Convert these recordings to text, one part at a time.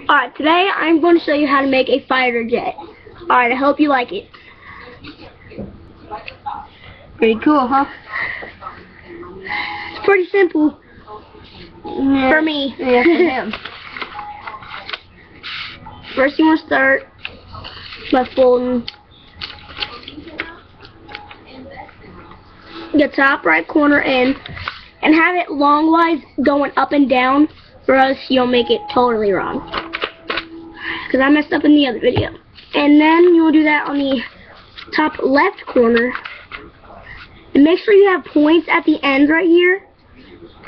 Alright, today I'm going to show you how to make a fighter jet. Alright, I hope you like it. Pretty cool, huh? It's pretty simple. Yeah. For me. Yeah, for him. First you want to start by folding the top right corner in and have it longwise going up and down, or else you'll make it totally wrong. Because I messed up in the other video. And then you'll do that on the top left corner. And make sure you have points at the end right here,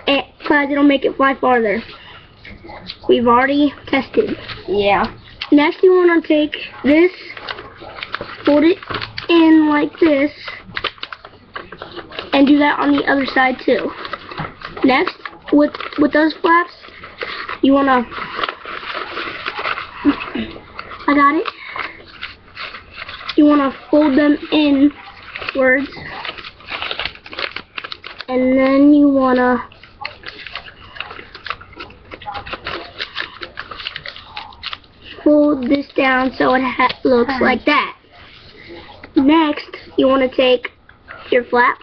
because it'll make it fly farther. We've already tested. Yeah. Next you want to take this, fold it in like this, and do that on the other side too. Next, with those flaps, you want to, I got it, you want to fold them inwards, and then you want to fold this down so it looks like that. Next, you want to take your flap,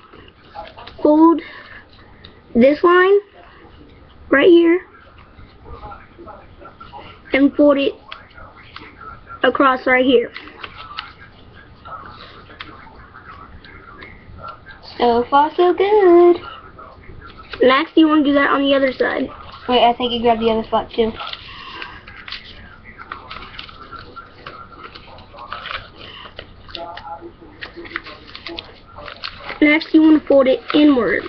fold this line right here, and fold it across right here. So far, so good. Next, you want to do that on the other side. Wait, I think you grabbed the other flap too. Next, you want to fold it inwards.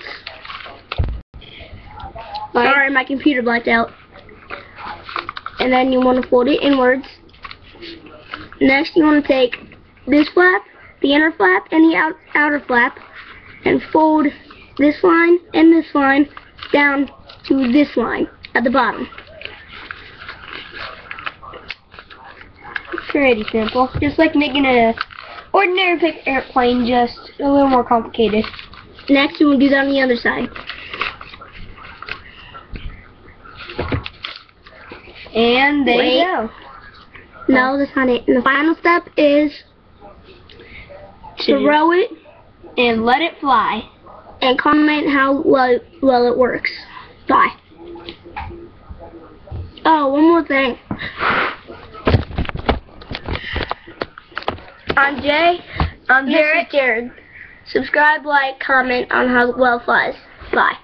Sorry, my computer blacked out. And then you want to fold it inwards. Next, you want to take this flap, the inner flap, and the outer flap, and fold this line and this line down to this line at the bottom. Pretty simple. Just like making an ordinary airplane, just a little more complicated. Next, you will do that on the other side. And there you go. No, that's not it. And the final step is to throw it and let it fly. And comment how well it works. Bye. Oh, one more thing. I'm Jay. I'm Jared. Subscribe, like, comment on how well it flies. Bye.